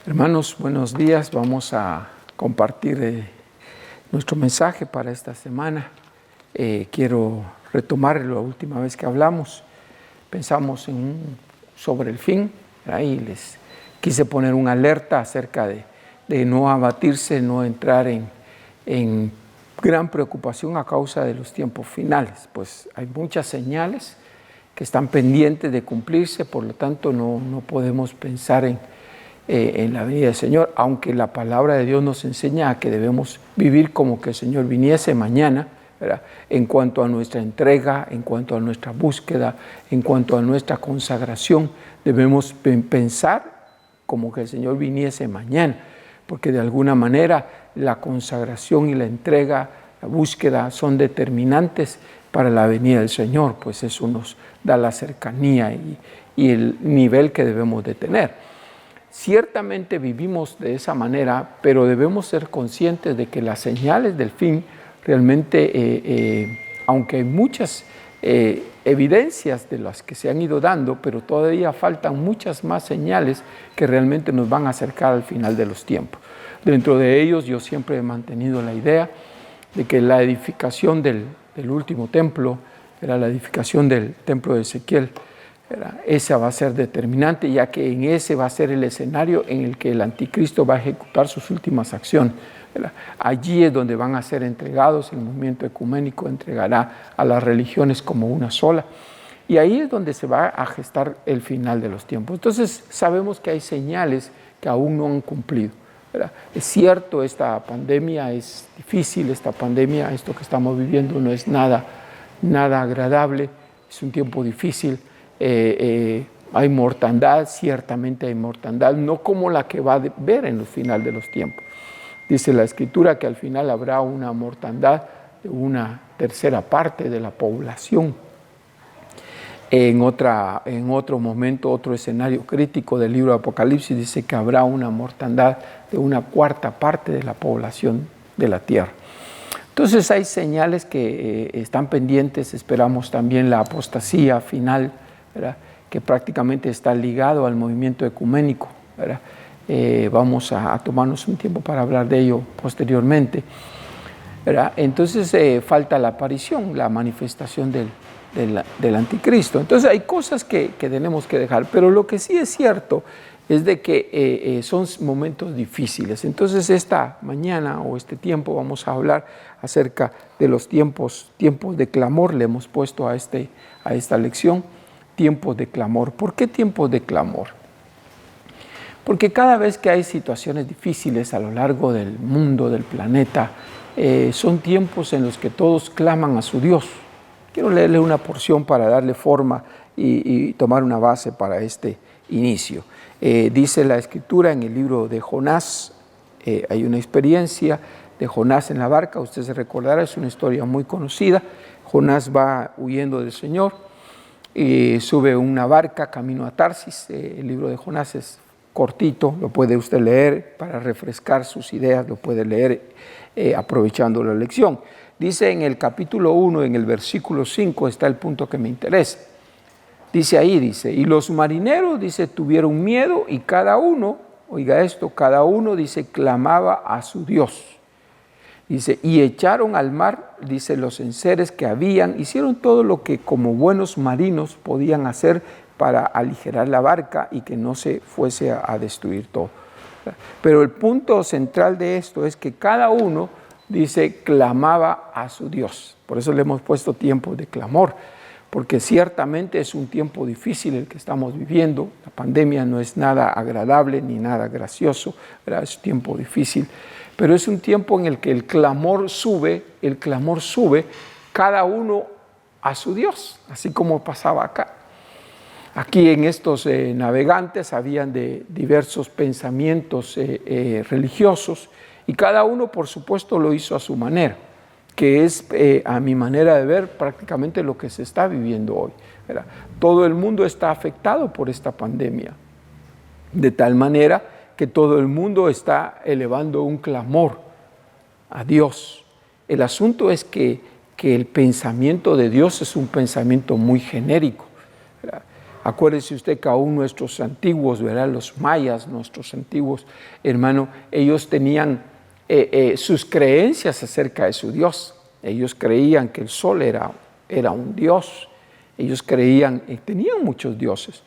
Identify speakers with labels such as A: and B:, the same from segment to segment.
A: Hermanos, buenos días. Vamos a compartir nuestro mensaje para esta semana. Quiero retomar la última vez que hablamos. Pensamos sobre el fin, y les quise poner una alerta acerca de no abatirse, no entrar en gran preocupación a causa de los tiempos finales, pues hay muchas señales que están pendientes de cumplirse, por lo tanto no podemos pensar en la venida del Señor, aunque la palabra de Dios nos enseña a que debemos vivir como que el Señor viniese mañana, ¿verdad? En cuanto a nuestra entrega, en cuanto a nuestra búsqueda, en cuanto a nuestra consagración, debemos pensar como que el Señor viniese mañana, porque de alguna manera la consagración y la entrega, la búsqueda son determinantes para la venida del Señor, pues eso nos da la cercanía y el nivel que debemos de tener. Ciertamente vivimos de esa manera, pero debemos ser conscientes de que las señales del fin realmente, aunque hay muchas evidencias de las que se han ido dando, pero todavía faltan muchas más señales que realmente nos van a acercar al final de los tiempos. Dentro de ellos yo siempre he mantenido la idea de que la edificación del último templo, era la edificación del templo de Ezequiel, esa va a ser determinante, ya que en ese va a ser el escenario en el que el anticristo va a ejecutar sus últimas acciones. Allí es donde van a ser entregados, el movimiento ecuménico entregará a las religiones como una sola, y ahí es donde se va a gestar el final de los tiempos. Entonces sabemos que hay señales que aún no han cumplido. Es cierto, esta pandemia es difícil, esta pandemia, esto que estamos viviendo no es nada agradable, es un tiempo difícil. Hay mortandad, ciertamente hay mortandad, no como la que va a ver en el final de los tiempos. Dice la Escritura que al final habrá una mortandad de una tercera parte de la población. En otro momento, otro escenario crítico del libro de Apocalipsis dice que habrá una mortandad de una cuarta parte de la población de la tierra. Entonces hay señales que están pendientes, esperamos también la apostasía final, ¿verdad?, que prácticamente está ligado al movimiento ecuménico, ¿verdad? Vamos a tomarnos un tiempo para hablar de ello posteriormente, ¿verdad? Entonces falta la aparición, la manifestación del anticristo. Entonces hay cosas que tenemos que dejar, pero lo que sí es cierto es de que son momentos difíciles. Entonces esta mañana o este tiempo vamos a hablar acerca de los tiempos de clamor. Le hemos puesto a esta lección tiempos de clamor. ¿Por qué tiempos de clamor? Porque cada vez que hay situaciones difíciles a lo largo del mundo, del planeta, son tiempos en los que todos claman a su Dios. Quiero leerle una porción para darle forma y tomar una base para este inicio. Dice la Escritura en el libro de Jonás, hay una experiencia de Jonás en la barca, usted se recordará, es una historia muy conocida. Jonás va huyendo del Señor y sube una barca camino a Tarsis. El libro de Jonás es cortito, lo puede usted leer para refrescar sus ideas, lo puede leer aprovechando la lección. Dice en el capítulo 1, en el versículo 5, está el punto que me interesa. Dice ahí, y los marineros, tuvieron miedo y cada uno, oiga esto, cada uno, clamaba a su Dios. Y echaron al mar, los enseres que habían, hicieron todo lo que como buenos marinos podían hacer para aligerar la barca y que no se fuese a destruir todo. Pero el punto central de esto es que cada uno, clamaba a su Dios. Por eso le hemos puesto tiempos de clamor, porque ciertamente es un tiempo difícil el que estamos viviendo. La pandemia no es nada agradable ni nada gracioso, ¿verdad? Es un tiempo difícil, pero es un tiempo en el que el clamor sube, cada uno a su Dios, así como pasaba acá. Aquí en estos navegantes habían de diversos pensamientos religiosos y cada uno, por supuesto, lo hizo a su manera, que es, a mi manera de ver, prácticamente lo que se está viviendo hoy, ¿verdad? Todo el mundo está afectado por esta pandemia, de tal manera que todo el mundo está elevando un clamor a Dios. El asunto es que el pensamiento de Dios es un pensamiento muy genérico, ¿verdad? Acuérdese usted que aún nuestros antiguos, ¿verdad? Los mayas, nuestros antiguos hermanos, ellos tenían sus creencias acerca de su Dios. Ellos creían que el sol era un Dios. Ellos creían, tenían muchos dioses.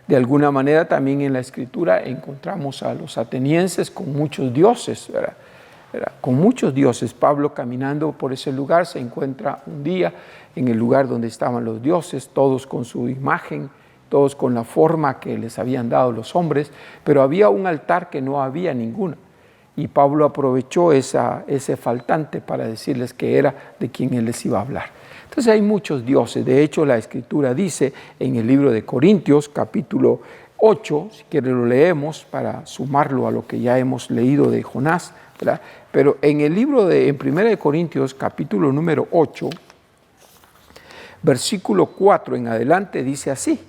A: De alguna manera también en la Escritura encontramos a los atenienses con muchos dioses, ¿verdad? Con muchos dioses. Pablo, caminando por ese lugar, se encuentra un día en el lugar donde estaban los dioses, todos con su imagen, todos con la forma que les habían dado los hombres, pero había un altar que no había ninguno. Y Pablo aprovechó ese faltante para decirles que era de quien él les iba a hablar. Entonces hay muchos dioses. De hecho, la Escritura dice en el libro de Corintios, capítulo 8, si quiere lo leemos para sumarlo a lo que ya hemos leído de Jonás, ¿verdad? Pero en el libro en 1 Corintios, capítulo número 8, versículo 4 en adelante, dice así.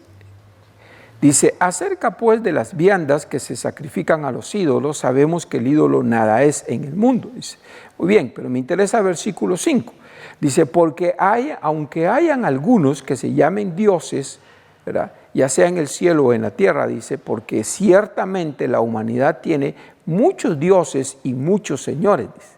A: Dice, acerca pues de las viandas que se sacrifican a los ídolos, sabemos que el ídolo nada es en el mundo. Dice, muy bien, pero me interesa el versículo 5. Dice, porque aunque hayan algunos que se llamen dioses, ¿verdad? Ya sea en el cielo o en la tierra, dice, porque ciertamente la humanidad tiene muchos dioses y muchos señores. Dice.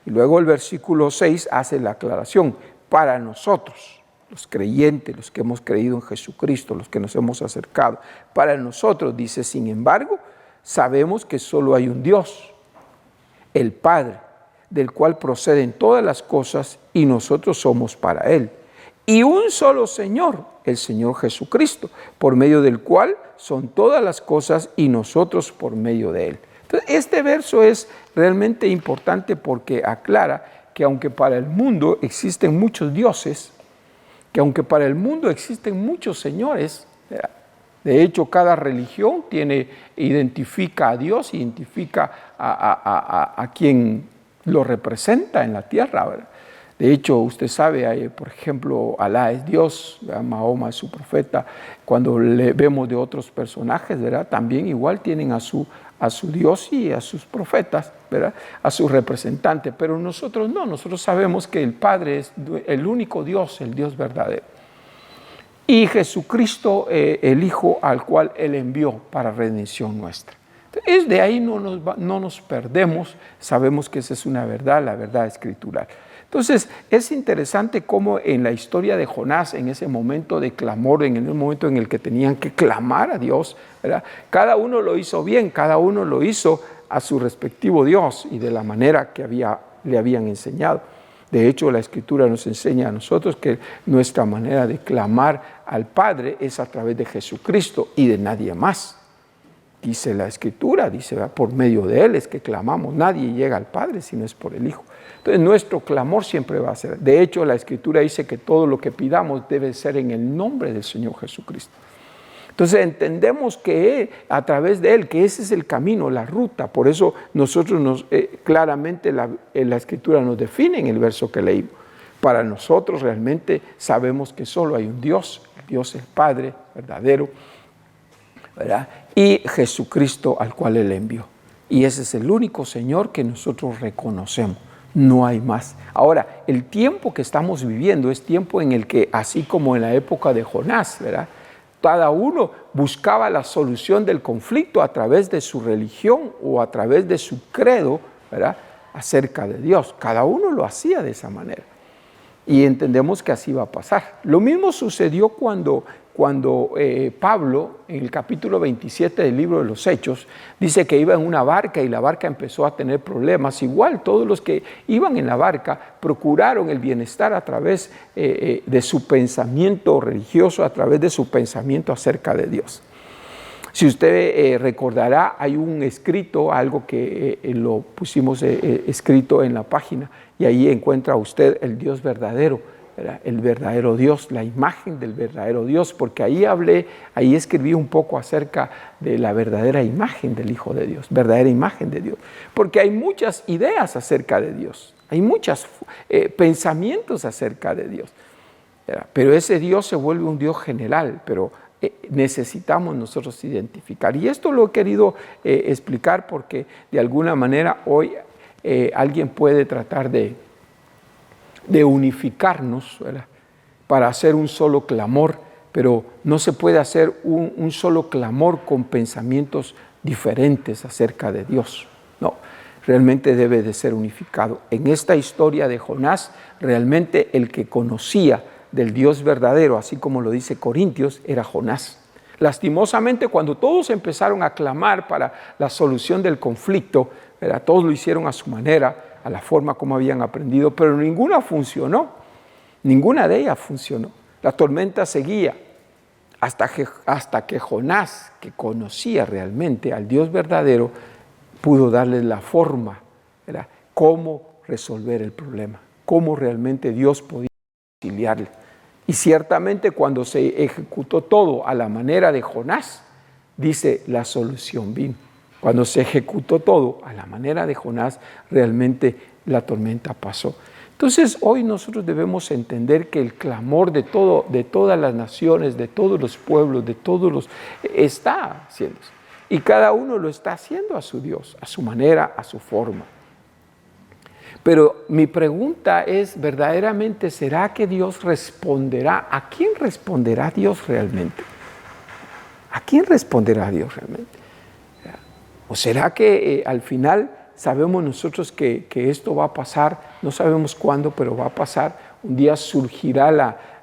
A: Y luego el versículo 6 hace la aclaración, para nosotros, los creyentes, los que hemos creído en Jesucristo, los que nos hemos acercado, para nosotros, dice, sin embargo, sabemos que solo hay un Dios, el Padre, del cual proceden todas las cosas y nosotros somos para Él. Y un solo Señor, el Señor Jesucristo, por medio del cual son todas las cosas y nosotros por medio de Él. Entonces, este verso es realmente importante porque aclara que aunque para el mundo existen muchos dioses, que aunque para el mundo existen muchos señores, de hecho cada religión identifica a Dios, identifica a quien lo representa en la tierra, ¿verdad? De hecho, usted sabe, por ejemplo, Alá es Dios, ¿verdad? Mahoma es su profeta. Cuando le vemos de otros personajes, ¿verdad? También igual tienen a su Dios y a sus profetas, ¿verdad? A sus representantes. Pero nosotros no, nosotros sabemos que el Padre es el único Dios, el Dios verdadero. Y Jesucristo, el Hijo al cual Él envió para redención nuestra. Entonces, de ahí no nos perdemos, sabemos que esa es una verdad, la verdad escritural. Entonces, es interesante cómo en la historia de Jonás, en ese momento de clamor, en el momento en el que tenían que clamar a Dios, ¿verdad? Cada uno lo hizo bien, cada uno lo hizo a su respectivo Dios y de la manera que le habían enseñado. De hecho, la Escritura nos enseña a nosotros que nuestra manera de clamar al Padre es a través de Jesucristo y de nadie más. Dice la Escritura, dice, ¿verdad? Por medio de Él es que clamamos. Nadie llega al Padre si no es por el Hijo. Entonces, nuestro clamor siempre va a ser. De hecho, la Escritura dice que todo lo que pidamos debe ser en el nombre del Señor Jesucristo. Entonces, entendemos que a través de Él, que ese es el camino, la ruta. Por eso nosotros claramente la Escritura nos define en el verso que leímos. Para nosotros realmente sabemos que solo hay un Dios. Dios es Padre verdadero, ¿verdad? Y Jesucristo al cual Él envió. Y ese es el único Señor que nosotros reconocemos. No hay más. Ahora, el tiempo que estamos viviendo es tiempo en el que, así como en la época de Jonás, ¿verdad? Cada uno buscaba la solución del conflicto a través de su religión o a través de su credo, ¿verdad? Acerca de Dios. Cada uno lo hacía de esa manera. Y entendemos que así va a pasar. Lo mismo sucedió cuando Pablo, en el capítulo 27 del libro de los Hechos, dice que iba en una barca y la barca empezó a tener problemas. Igual todos los que iban en la barca procuraron el bienestar a través de su pensamiento religioso, a través de su pensamiento acerca de Dios. Si usted recordará, hay un escrito, algo que lo pusimos escrito en la página, y ahí encuentra usted el Dios verdadero, ¿verdad? El verdadero Dios, la imagen del verdadero Dios, porque ahí escribí un poco acerca de la verdadera imagen del Hijo de Dios, verdadera imagen de Dios, porque hay muchas ideas acerca de Dios, hay muchos pensamientos acerca de Dios, ¿verdad? Pero ese Dios se vuelve un Dios general, pero necesitamos nosotros identificar. Y esto lo he querido explicar porque de alguna manera hoy alguien puede tratar de unificarnos, ¿verdad? Para hacer un solo clamor, pero no se puede hacer un solo clamor con pensamientos diferentes acerca de Dios. No, realmente debe de ser unificado. En esta historia de Jonás, realmente el que conocía del Dios verdadero, así como lo dice Corintios, era Jonás. Lastimosamente, cuando todos empezaron a clamar para la solución del conflicto, ¿verdad? Todos lo hicieron a su manera, a la forma como habían aprendido, pero ninguna funcionó. Ninguna de ellas funcionó. La tormenta seguía hasta que Jonás, que conocía realmente al Dios verdadero, pudo darle la forma, ¿verdad? Cómo resolver el problema, cómo realmente Dios podía auxiliarle. Y ciertamente cuando se ejecutó todo a la manera de Jonás, dice, la solución vino. Cuando se ejecutó todo a la manera de Jonás, realmente la tormenta pasó. Entonces hoy nosotros debemos entender que el clamor de todas las naciones, de todos los pueblos, está haciéndose. Y cada uno lo está haciendo a su Dios, a su manera, a su forma. Pero mi pregunta es, verdaderamente, ¿será que Dios responderá? ¿A quién responderá Dios realmente? ¿A quién responderá Dios realmente? ¿O será que al final sabemos nosotros que esto va a pasar? No sabemos cuándo, pero va a pasar. Un día surgirá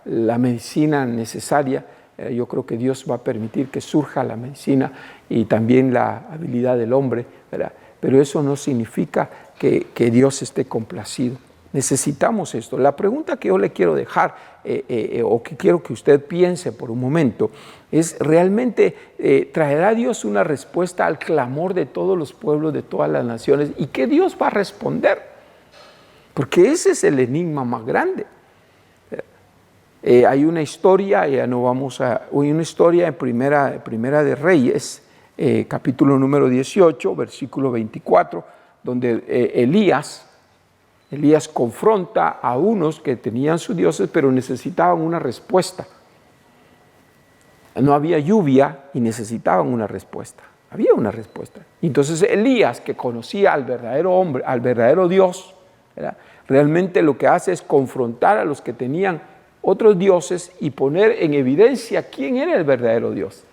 A: la medicina necesaria. Yo creo que Dios va a permitir que surja la medicina y también la habilidad del hombre, ¿verdad? Pero eso no significa que Dios esté complacido. Necesitamos esto. La pregunta que yo le quiero dejar, o que quiero que usted piense por un momento, es ¿realmente traerá Dios una respuesta al clamor de todos los pueblos, de todas las naciones? ¿Y qué Dios va a responder? Porque ese es el enigma más grande. Hay una historia, hay una historia en Primera de Reyes, capítulo número 18, versículo 24, donde Elías confronta a unos que tenían sus dioses, pero necesitaban una respuesta. No había lluvia y necesitaban una respuesta. Había una respuesta. Entonces Elías, que conocía al verdadero hombre, al verdadero Dios, ¿verdad? Realmente lo que hace es confrontar a los que tenían otros dioses y poner en evidencia quién era el verdadero Dios.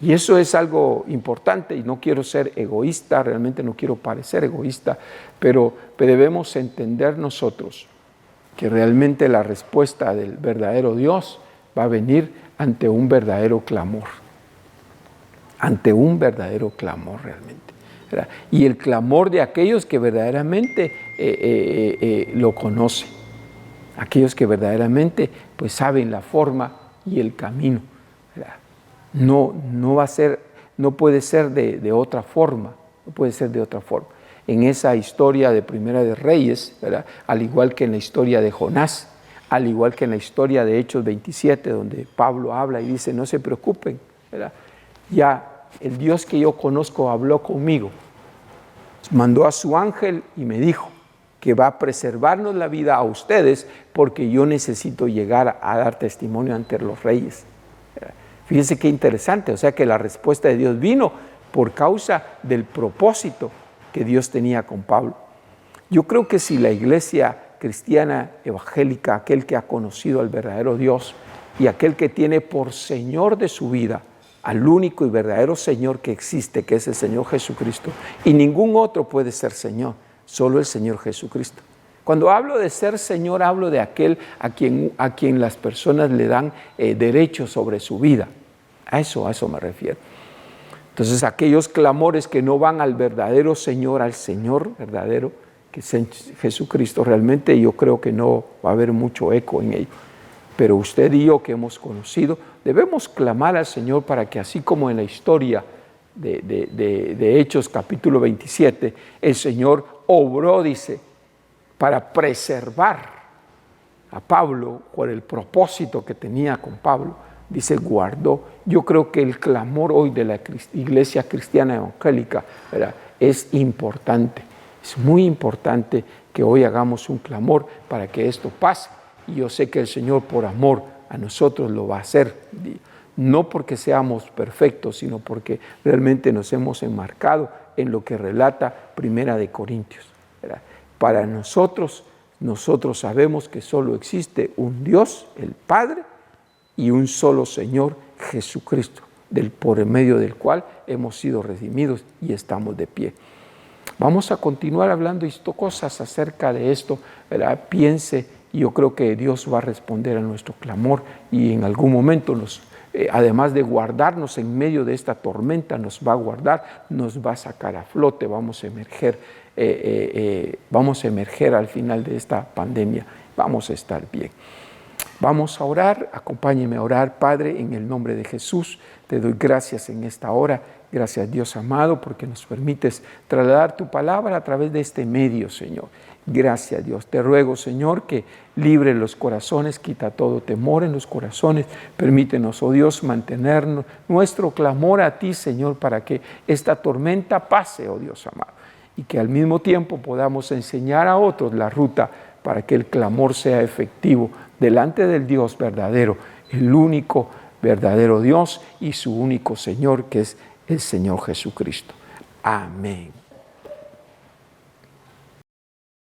A: Y eso es algo importante, y no quiero ser egoísta, realmente no quiero parecer egoísta, pero debemos entender nosotros que realmente la respuesta del verdadero Dios va a venir ante un verdadero clamor. Ante un verdadero clamor realmente, ¿verdad? Y el clamor de aquellos que verdaderamente lo conocen. Aquellos que verdaderamente pues saben la forma y el camino, ¿verdad? No puede ser de otra forma, no puede ser de otra forma. En esa historia de Primera de Reyes, ¿verdad? Al igual que en la historia de Jonás, al igual que en la historia de Hechos 27, donde Pablo habla y dice, no se preocupen, ¿verdad? Ya el Dios que yo conozco habló conmigo, mandó a su ángel y me dijo que va a preservarnos la vida a ustedes porque yo necesito llegar a dar testimonio ante los reyes. Fíjense qué interesante, o sea que la respuesta de Dios vino por causa del propósito que Dios tenía con Pablo. Yo creo que si la iglesia cristiana evangélica, aquel que ha conocido al verdadero Dios y aquel que tiene por Señor de su vida al único y verdadero Señor que existe, que es el Señor Jesucristo, y ningún otro puede ser Señor, solo el Señor Jesucristo. Cuando hablo de ser Señor, hablo de aquel a quien las personas le dan derechos sobre su vida. A eso me refiero. Entonces, aquellos clamores que no van al verdadero Señor, al Señor verdadero, que es Jesucristo, realmente yo creo que no va a haber mucho eco en ello. Pero usted y yo que hemos conocido, debemos clamar al Señor para que así como en la historia de Hechos capítulo 27, el Señor obró, dice, para preservar a Pablo por el propósito que tenía con Pablo, dice, guardó. Yo creo que el clamor hoy de la iglesia cristiana evangélica, ¿verdad?, es importante. Es muy importante que hoy hagamos un clamor para que esto pase. Y yo sé que el Señor, por amor a nosotros, lo va a hacer. No porque seamos perfectos, sino porque realmente nos hemos enmarcado en lo que relata Primera de Corintios, ¿verdad? Para nosotros sabemos que solo existe un Dios, el Padre, y un solo Señor, Jesucristo, por medio del cual hemos sido redimidos y estamos de pie. Vamos a continuar hablando cosas acerca de esto, ¿verdad? Piense, y yo creo que Dios va a responder a nuestro clamor y en algún momento además de guardarnos en medio de esta tormenta, nos va a guardar, nos va a sacar a flote, vamos a emerger al final de esta pandemia, vamos a estar bien. Vamos a orar, acompáñeme a orar. Padre, en el nombre de Jesús, te doy gracias en esta hora. Gracias, Dios amado, porque nos permites trasladar tu palabra a través de este medio, Señor. Gracias, Dios. Te ruego, Señor, que libre los corazones, quita todo temor en los corazones. Permítenos, oh Dios, mantener nuestro clamor a ti, Señor, para que esta tormenta pase, oh Dios amado, y que al mismo tiempo podamos enseñar a otros la ruta para que el clamor sea efectivo delante del Dios verdadero, el único verdadero Dios y su único Señor, que es el Señor Jesucristo. Amén.